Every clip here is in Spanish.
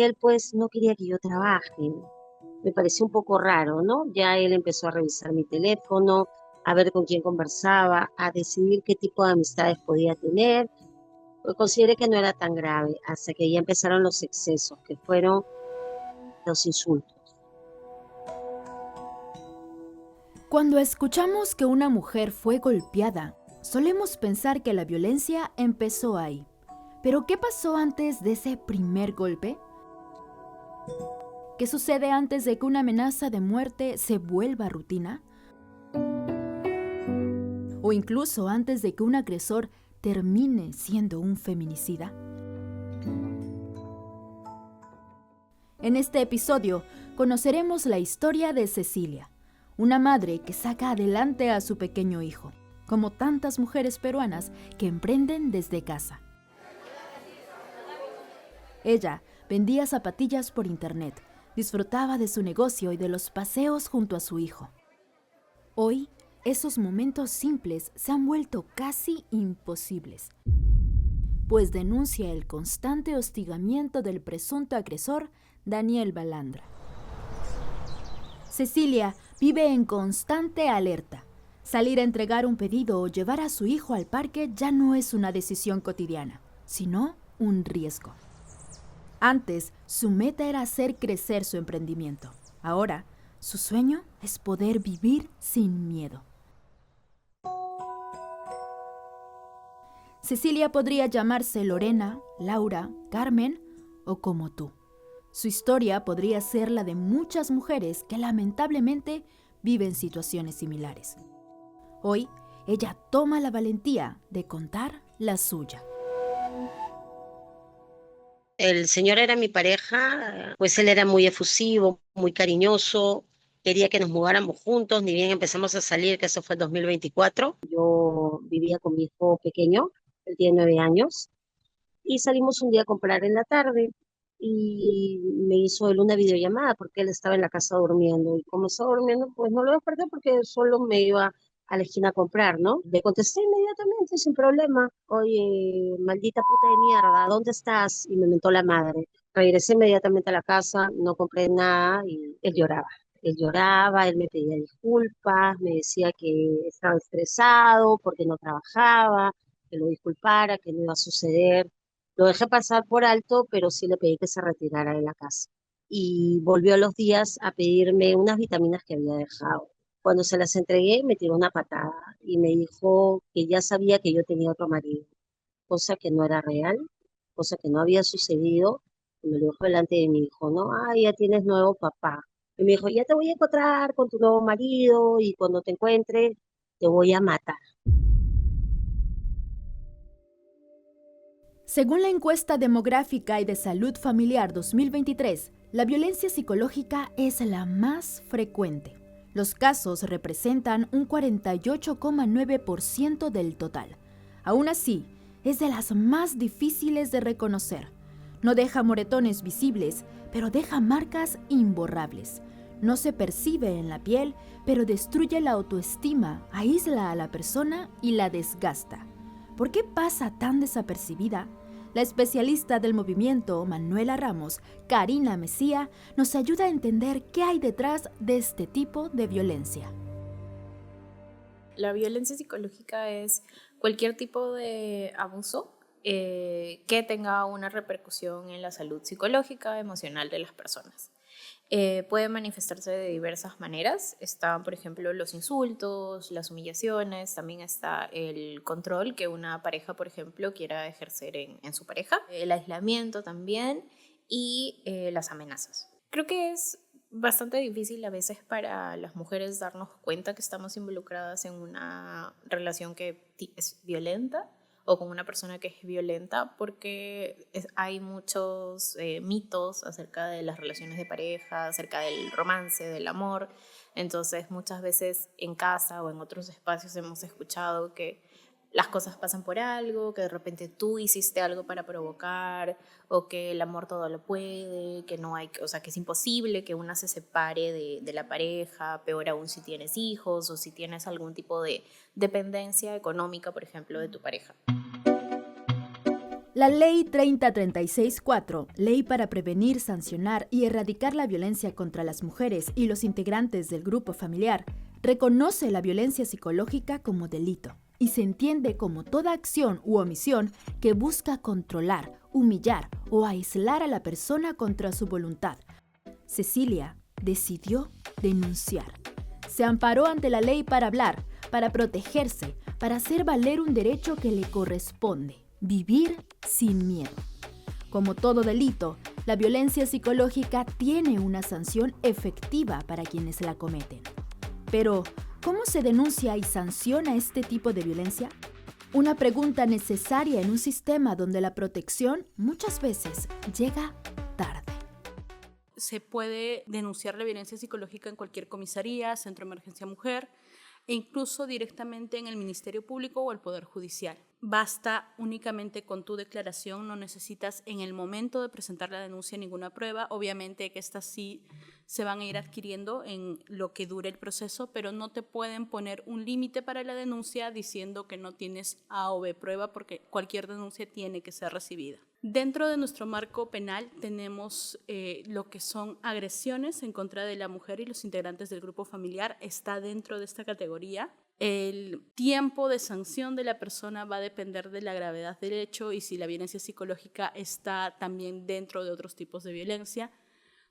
él pues no quería que yo trabaje. Me pareció un poco raro, ¿no? Ya él empezó a revisar mi teléfono, a ver con quién conversaba, a decidir qué tipo de amistades podía tener. Pues consideré que no era tan grave, hasta que ya empezaron los excesos, que fueron los insultos. Cuando escuchamos que una mujer fue golpeada, solemos pensar que la violencia empezó ahí. Pero ¿qué pasó antes de ese primer golpe? ¿Qué sucede antes de que una amenaza de muerte se vuelva rutina? ¿O incluso antes de que un agresor termine siendo un feminicida? En este episodio conoceremos la historia de Cecilia, una madre que saca adelante a su pequeño hijo, como tantas mujeres peruanas que emprenden desde casa. Ella vendía zapatillas por internet, disfrutaba de su negocio y de los paseos junto a su hijo. Hoy, esos momentos simples se han vuelto casi imposibles, pues denuncia el constante hostigamiento del presunto agresor, Daniel Balandra. Cecilia vive en constante alerta. Salir a entregar un pedido o llevar a su hijo al parque ya no es una decisión cotidiana, sino un riesgo. Antes, su meta era hacer crecer su emprendimiento. Ahora, su sueño es poder vivir sin miedo. Cecilia podría llamarse Lorena, Laura, Carmen o como tú. Su historia podría ser la de muchas mujeres que lamentablemente viven situaciones similares. Hoy, ella toma la valentía de contar la suya. El señor era mi pareja, pues él era muy efusivo, muy cariñoso, quería que nos mudáramos juntos, ni bien empezamos a salir, que eso fue el 2024. Yo vivía con mi hijo pequeño, él tiene 9 años, y salimos un día a comprar en la tarde y me hizo él una videollamada porque él estaba en la casa durmiendo y como estaba durmiendo pues no lo desperté porque solo me iba a la esquina a comprar, ¿no? Le contesté inmediatamente sin problema, oye, maldita puta de mierda, ¿dónde estás? Y me mentó la madre. Regresé inmediatamente a la casa, no compré nada y él lloraba. Él lloraba, él me pedía disculpas, me decía que estaba estresado porque no trabajaba, que lo disculpara, que no iba a suceder. Lo dejé pasar por alto, pero sí le pedí que se retirara de la casa. Y volvió a los días a pedirme unas vitaminas que había dejado. Cuando se las entregué, me tiró una patada y me dijo que ya sabía que yo tenía otro marido, cosa que no era real, cosa que no había sucedido. Y me lo dijo delante de mi hijo, ¿no? Ah, ya tienes nuevo papá. Y me dijo, ya te voy a encontrar con tu nuevo marido y cuando te encuentre, te voy a matar. Según la encuesta demográfica y de salud familiar 2023, la violencia psicológica es la más frecuente. Los casos representan un 48,9% del total. Aún así, es de las más difíciles de reconocer. No deja moretones visibles, pero deja marcas imborrables. No se percibe en la piel, pero destruye la autoestima, aísla a la persona y la desgasta. ¿Por qué pasa tan desapercibida? La especialista del movimiento, Manuela Ramos, Karina Mesía, nos ayuda a entender qué hay detrás de este tipo de violencia. La violencia psicológica es cualquier tipo de abuso que tenga una repercusión en la salud psicológica, emocional de las personas. Puede manifestarse de diversas maneras. Están, por ejemplo, los insultos, las humillaciones, también está el control que una pareja, por ejemplo, quiera ejercer en su pareja, el aislamiento también y las amenazas. Creo que es bastante difícil a veces para las mujeres darnos cuenta que estamos involucradas en una relación que es violenta o con una persona que es violenta porque hay muchos mitos acerca de las relaciones de pareja, acerca del romance, del amor. Entonces muchas veces en casa o en otros espacios hemos escuchado que las cosas pasan por algo, que de repente tú hiciste algo para provocar, o que el amor todo lo puede, que no hay, o sea, que es imposible que una se separe de la pareja, peor aún si tienes hijos o si tienes algún tipo de dependencia económica, por ejemplo, de tu pareja. La Ley 3036-4, Ley para prevenir, sancionar y erradicar la violencia contra las mujeres y los integrantes del grupo familiar, reconoce la violencia psicológica como delito y se entiende como toda acción u omisión que busca controlar, humillar o aislar a la persona contra su voluntad. Cecilia decidió denunciar. Se amparó ante la ley para hablar, para protegerse, para hacer valer un derecho que le corresponde: vivir sin miedo. Como todo delito, la violencia psicológica tiene una sanción efectiva para quienes la cometen. Pero, ¿cómo se denuncia y sanciona este tipo de violencia? Una pregunta necesaria en un sistema donde la protección muchas veces llega tarde. Se puede denunciar la violencia psicológica en cualquier comisaría, centro de emergencia mujer e incluso directamente en el Ministerio Público o el Poder Judicial. Basta únicamente con tu declaración, no necesitas en el momento de presentar la denuncia ninguna prueba. Obviamente que estas sí se van a ir adquiriendo en lo que dure el proceso, pero no te pueden poner un límite para la denuncia diciendo que no tienes A o B prueba, porque cualquier denuncia tiene que ser recibida. Dentro de nuestro marco penal tenemos lo que son agresiones en contra de la mujer y los integrantes del grupo familiar. Está dentro de esta categoría. El tiempo de sanción de la persona va a depender de la gravedad del hecho y si la violencia psicológica está también dentro de otros tipos de violencia.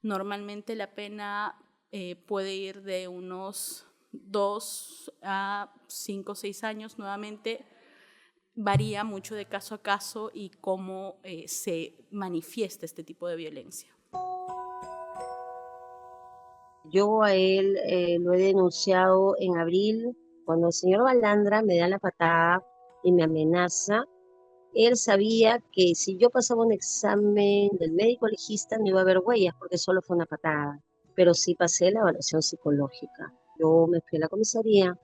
Normalmente la pena puede ir de unos 2 a 5 o 6 años. Nuevamente varía mucho de caso a caso y cómo se manifiesta este tipo de violencia. Yo a él lo he denunciado en abril, cuando el señor Balandra me da la patada y me amenaza. Él sabía que si yo pasaba un examen del médico legista no iba a haber huellas porque solo fue una patada, pero sí pasé la evaluación psicológica. Yo me fui a la comisaría,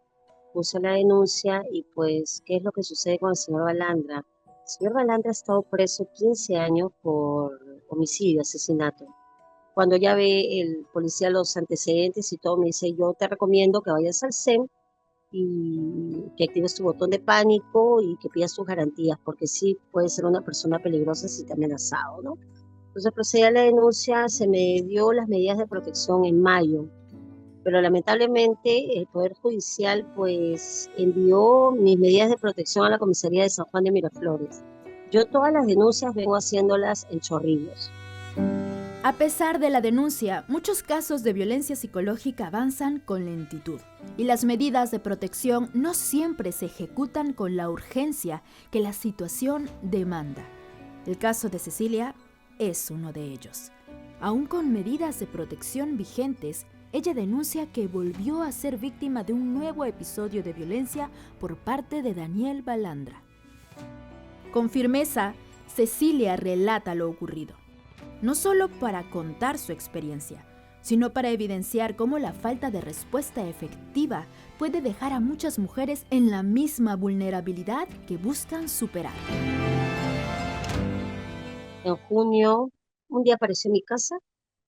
puse la denuncia y pues, ¿qué es lo que sucede con el señor Balandra? El señor Balandra ha estado preso 15 años por homicidio, asesinato. Cuando ya ve el policía los antecedentes y todo, me dice: yo te recomiendo que vayas al CEM y que actives tu botón de pánico y que pidas tus garantías, porque sí puede ser una persona peligrosa si te ha amenazado, ¿no? Entonces procedí a la denuncia, se me dio las medidas de protección en mayo, pero lamentablemente el Poder Judicial pues envió mis medidas de protección a la comisaría de San Juan de Miraflores. Yo todas las denuncias vengo haciéndolas en Chorrillos. A pesar de la denuncia, muchos casos de violencia psicológica avanzan con lentitud y las medidas de protección no siempre se ejecutan con la urgencia que la situación demanda. El caso de Cecilia es uno de ellos. Aún con medidas de protección vigentes, ella denuncia que volvió a ser víctima de un nuevo episodio de violencia por parte de Daniel Balandra. Con firmeza, Cecilia relata lo ocurrido, no solo para contar su experiencia, sino para evidenciar cómo la falta de respuesta efectiva puede dejar a muchas mujeres en la misma vulnerabilidad que buscan superar. En junio, un día apareció en mi casa,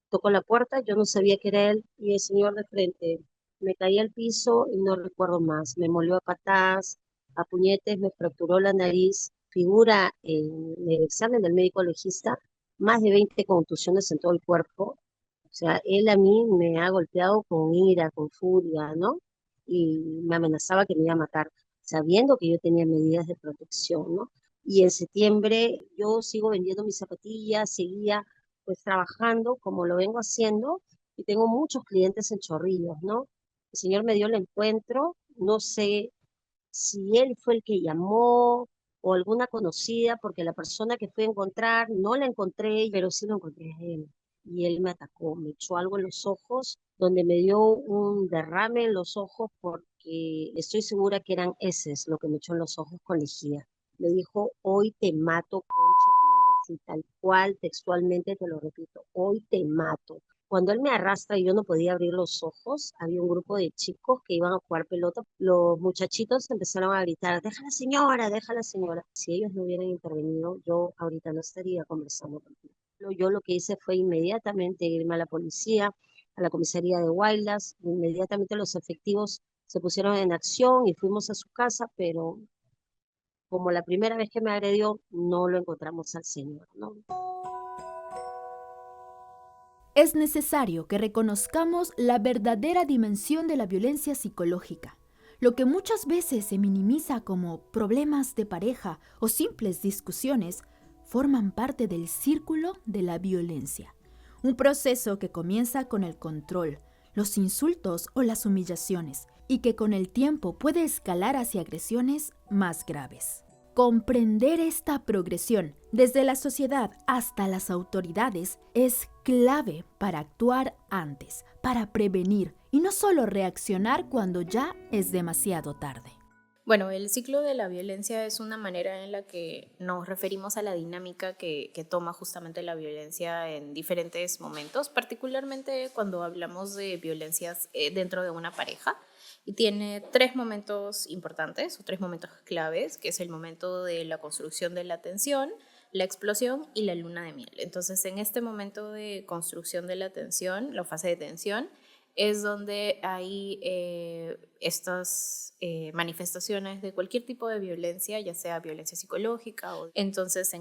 tocó la puerta, yo no sabía que era él, y el señor de frente. Me caí al piso y no recuerdo más. Me molió a patadas, a puñetes, me fracturó la nariz. Figura en el examen del médico legista más de 20 contusiones en todo el cuerpo. O sea, él a mí me ha golpeado con ira, con furia, ¿no? Y me amenazaba que me iba a matar, sabiendo que yo tenía medidas de protección, ¿no? Y en septiembre yo sigo vendiendo mis zapatillas, seguía pues trabajando como lo vengo haciendo y tengo muchos clientes en Chorrillos, ¿no? El señor me dio el encuentro, no sé si él fue el que llamó o alguna conocida, porque la persona que fui a encontrar no la encontré, pero sí lo encontré a él. Y él me atacó, me echó algo en los ojos, donde me dio un derrame en los ojos porque estoy segura que eran heces lo que me echó en los ojos con lejía. Me dijo: hoy te mato, concha de tu madre, así tal cual, textualmente te lo repito: hoy te mato. Cuando él me arrastra y yo no podía abrir los ojos, había un grupo de chicos que iban a jugar pelota. Los muchachitos empezaron a gritar: deja a la señora, deja a la señora. Si ellos no hubieran intervenido, yo ahorita no estaría conversando contigo. Yo lo que hice fue inmediatamente irme a la policía, a la comisaría de Guaylas. Inmediatamente los efectivos se pusieron en acción y fuimos a su casa, pero como la primera vez que me agredió, no lo encontramos al señor, ¿no? Es necesario que reconozcamos la verdadera dimensión de la violencia psicológica. Lo que muchas veces se minimiza como problemas de pareja o simples discusiones, forman parte del círculo de la violencia. Un proceso que comienza con el control, los insultos o las humillaciones, y que con el tiempo puede escalar hacia agresiones más graves. Comprender esta progresión desde la sociedad hasta las autoridades es clave para actuar antes, para prevenir y no solo reaccionar cuando ya es demasiado tarde. Bueno, el ciclo de la violencia es una manera en la que nos referimos a la dinámica que toma justamente la violencia en diferentes momentos, particularmente cuando hablamos de violencias dentro de una pareja. Y tiene tres momentos importantes o tres momentos claves, que es el momento de la construcción de la tensión, la explosión y la luna de miel. Entonces, en este momento de construcción de la tensión, la fase de tensión, es donde hay estas manifestaciones de cualquier tipo de violencia, ya sea violencia psicológica. Entonces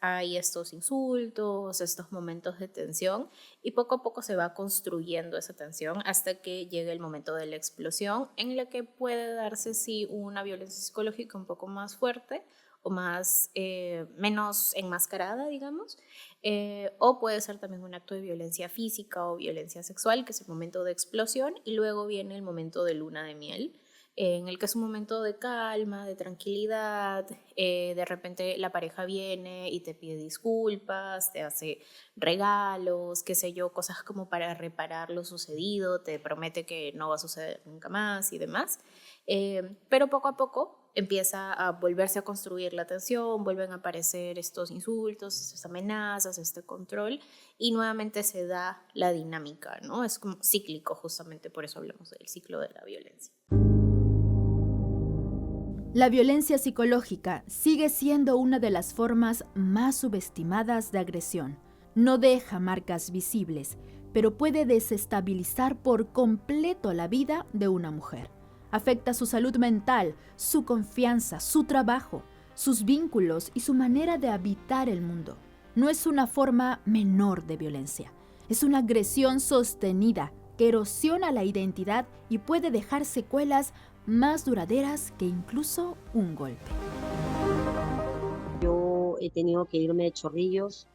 hay estos insultos, estos momentos de tensión, y poco a poco se va construyendo esa tensión hasta que llegue el momento de la explosión, en la que puede darse sí una violencia psicológica un poco más fuerte o menos enmascarada, digamos, o puede ser también un acto de violencia física o violencia sexual, que es el momento de explosión, y luego viene el momento de luna de miel, en el que es un momento de calma, de tranquilidad. De repente la pareja viene y te pide disculpas, te hace regalos, qué sé yo, cosas como para reparar lo sucedido, te promete que no va a suceder nunca más y demás. Pero poco a poco empieza a volverse a construir la tensión, vuelven a aparecer estos insultos, estas amenazas, este control, y nuevamente se da la dinámica, ¿no? Es como cíclico, justamente por eso hablamos del ciclo de la violencia. La violencia psicológica sigue siendo una de las formas más subestimadas de agresión. No deja marcas visibles, pero puede desestabilizar por completo la vida de una mujer. Afecta su salud mental, su confianza, su trabajo, sus vínculos y su manera de habitar el mundo. No es una forma menor de violencia. Es una agresión sostenida que erosiona la identidad y puede dejar secuelas más duraderas que incluso un golpe. Yo he tenido que irme de Chorrillos,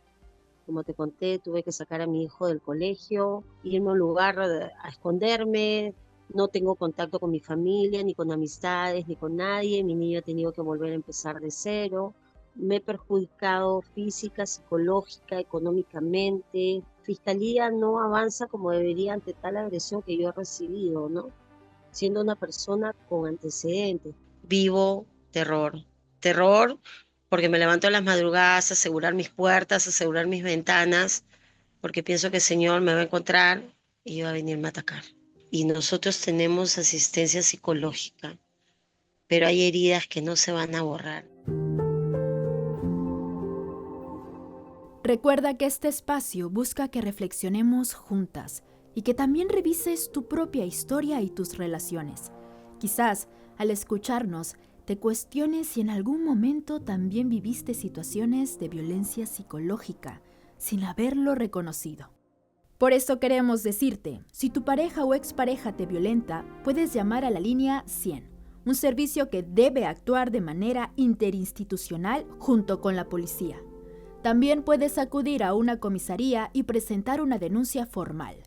como te conté, tuve que sacar a mi hijo del colegio, irme a un lugar a esconderme, no tengo contacto con mi familia, ni con amistades, ni con nadie, mi niño ha tenido que volver a empezar de cero, me he perjudicado física, psicológica, económicamente. Fiscalía no avanza como debería ante tal agresión que yo he recibido, ¿no? Siendo una persona con antecedentes. Vivo terror, terror porque me levanto a las madrugadas a asegurar mis puertas, a asegurar mis ventanas, porque pienso que el Señor me va a encontrar y va a venirme a atacar. Y nosotros tenemos asistencia psicológica, pero hay heridas que no se van a borrar. Recuerda que este espacio busca que reflexionemos juntas y que también revises tu propia historia y tus relaciones. Quizás, al escucharnos, te cuestiones si en algún momento también viviste situaciones de violencia psicológica sin haberlo reconocido. Por eso queremos decirte, si tu pareja o expareja te violenta, puedes llamar a la línea 100, un servicio que debe actuar de manera interinstitucional junto con la policía. También puedes acudir a una comisaría y presentar una denuncia formal.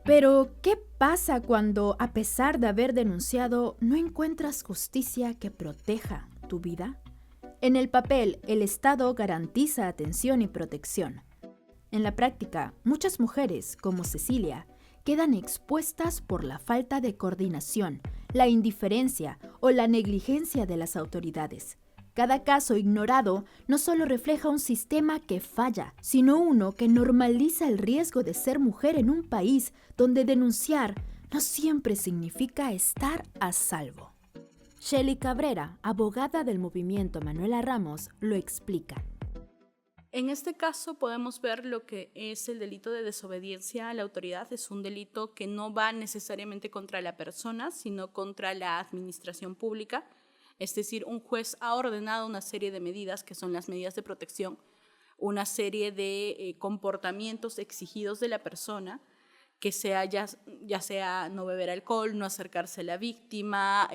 Pero, ¿qué pasa cuando, a pesar de haber denunciado, no encuentras justicia que proteja tu vida? En el papel, el Estado garantiza atención y protección. En la práctica, muchas mujeres, como Cecilia, quedan expuestas por la falta de coordinación, la indiferencia o la negligencia de las autoridades. Cada caso ignorado no solo refleja un sistema que falla, sino uno que normaliza el riesgo de ser mujer en un país donde denunciar no siempre significa estar a salvo. Shelly Cabrera, abogada del movimiento Manuela Ramos, lo explica. En este caso podemos ver lo que es el delito de desobediencia a la autoridad. Es un delito que no va necesariamente contra la persona, sino contra la administración pública. Es decir, un juez ha ordenado una serie de medidas, que son las medidas de protección, una serie de comportamientos exigidos de la persona, que sea ya sea no beber alcohol, no acercarse a la víctima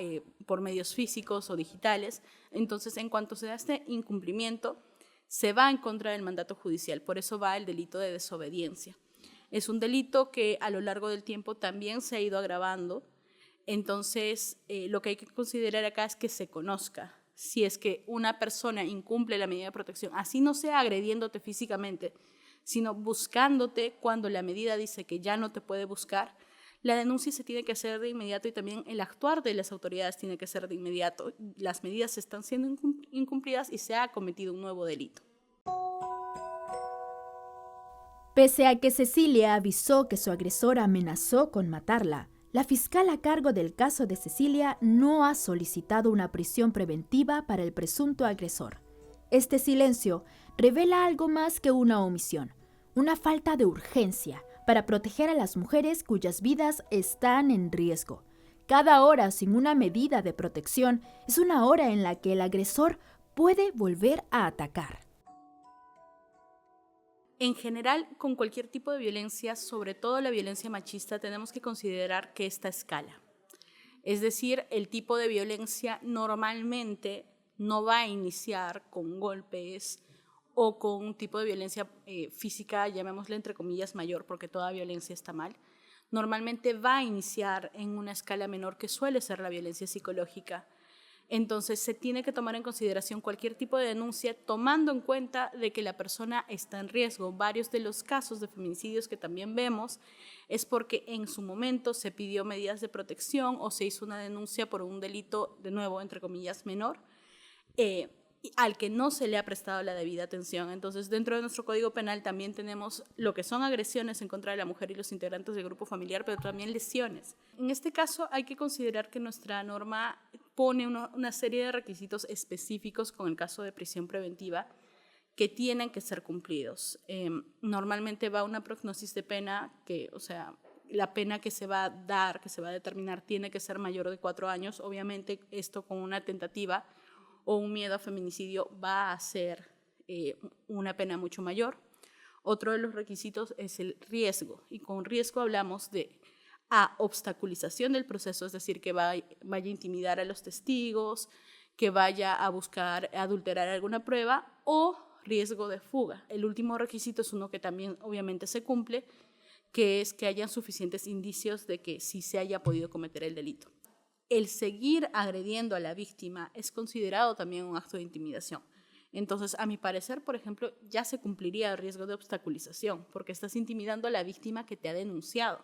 por medios físicos o digitales. Entonces, en cuanto se da este incumplimiento, se va en contra del mandato judicial. Por eso va el delito de desobediencia. Es un delito que a lo largo del tiempo también se ha ido agravando. Entonces, lo que hay que considerar acá es que se conozca. Si es que una persona incumple la medida de protección, así no sea agrediéndote físicamente, sino buscándote cuando la medida dice que ya no te puede buscar, la denuncia se tiene que hacer de inmediato y también el actuar de las autoridades tiene que ser de inmediato. Las medidas están siendo incumplidas y se ha cometido un nuevo delito. Pese a que Cecilia avisó que su agresor amenazó con matarla, la fiscal a cargo del caso de Cecilia no ha solicitado una prisión preventiva para el presunto agresor. Este silencio revela algo más que una omisión, una falta de urgencia para proteger a las mujeres cuyas vidas están en riesgo. Cada hora sin una medida de protección es una hora en la que el agresor puede volver a atacar. En general, con cualquier tipo de violencia, sobre todo la violencia machista, tenemos que considerar que esta escala. Es decir, el tipo de violencia normalmente no va a iniciar con golpes o con un tipo de violencia física, llamémosle entre comillas mayor, porque toda violencia está mal. Normalmente va a iniciar en una escala menor, que suele ser la violencia psicológica. Entonces se tiene que tomar en consideración cualquier tipo de denuncia tomando en cuenta de que la persona está en riesgo. Varios de los casos de feminicidios que también vemos es porque en su momento se pidió medidas de protección o se hizo una denuncia por un delito, de nuevo, entre comillas, menor, al que no se le ha prestado la debida atención. Entonces, dentro de nuestro Código Penal también tenemos lo que son agresiones en contra de la mujer y los integrantes del grupo familiar, pero también lesiones. En este caso hay que considerar que nuestra norma pone una serie de requisitos específicos con el caso de prisión preventiva que tienen que ser cumplidos. Normalmente va una prognosis de pena que, o sea, la pena que se va a dar, que se va a determinar, tiene que ser mayor de 4 años. Obviamente esto con una tentativa o un miedo a feminicidio va a ser una pena mucho mayor. Otro de los requisitos es el riesgo, y con riesgo hablamos de obstaculización del proceso, es decir, que vaya a intimidar a los testigos, que vaya a buscar adulterar alguna prueba, o riesgo de fuga. El último requisito es uno que también obviamente se cumple, que es que hayan suficientes indicios de que sí se haya podido cometer el delito. El seguir agrediendo a la víctima es considerado también un acto de intimidación. Entonces, a mi parecer, por ejemplo, ya se cumpliría el riesgo de obstaculización, porque estás intimidando a la víctima que te ha denunciado.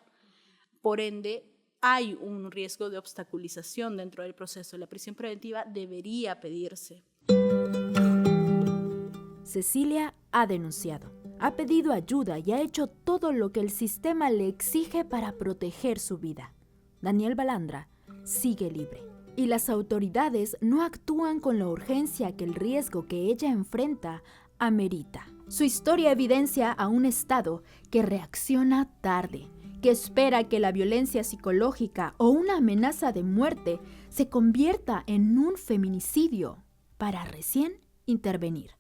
Por ende, hay un riesgo de obstaculización dentro del proceso. La prisión preventiva debería pedirse. Cecilia ha denunciado, ha pedido ayuda y ha hecho todo lo que el sistema le exige para proteger su vida. Daniel Balandra sigue libre y las autoridades no actúan con la urgencia que el riesgo que ella enfrenta amerita. Su historia evidencia a un Estado que reacciona tarde, que espera que la violencia psicológica o una amenaza de muerte se convierta en un feminicidio para recién intervenir.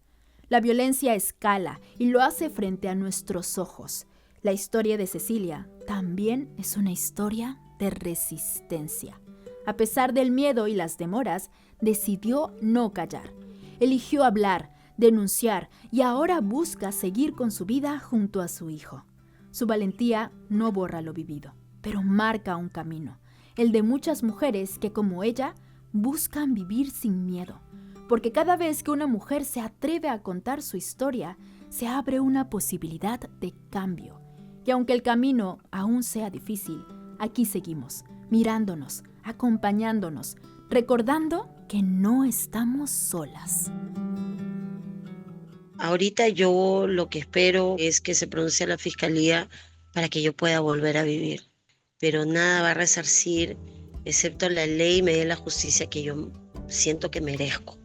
La violencia escala y lo hace frente a nuestros ojos. La historia de Cecilia también es una historia de resistencia. A pesar del miedo y las demoras, decidió no callar. Eligió hablar, denunciar y ahora busca seguir con su vida junto a su hijo. Su valentía no borra lo vivido, pero marca un camino, el de muchas mujeres que, como ella, buscan vivir sin miedo. Porque cada vez que una mujer se atreve a contar su historia, se abre una posibilidad de cambio. Y aunque el camino aún sea difícil, aquí seguimos, mirándonos, acompañándonos, recordando que no estamos solas. Ahorita yo lo que espero es que se pronuncie la fiscalía para que yo pueda volver a vivir. Pero nada va a resarcir, excepto la ley me dé la justicia que yo siento que merezco.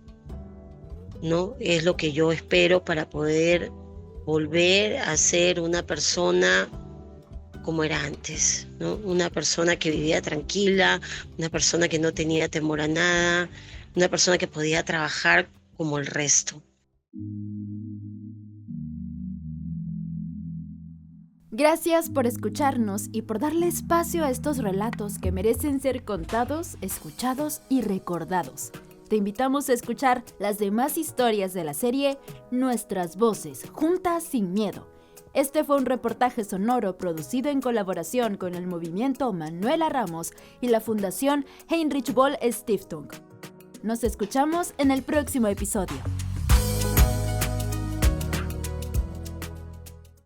¿No? Es lo que yo espero para poder volver a ser una persona como era antes, ¿no? Una persona que vivía tranquila, una persona que no tenía temor a nada, una persona que podía trabajar como el resto. Gracias por escucharnos y por darle espacio a estos relatos que merecen ser contados, escuchados y recordados. Te invitamos a escuchar las demás historias de la serie Nuestras Voces, Juntas sin Miedo. Este fue un reportaje sonoro producido en colaboración con el movimiento Manuela Ramos y la Fundación Heinrich Böll Stiftung. Nos escuchamos en el próximo episodio.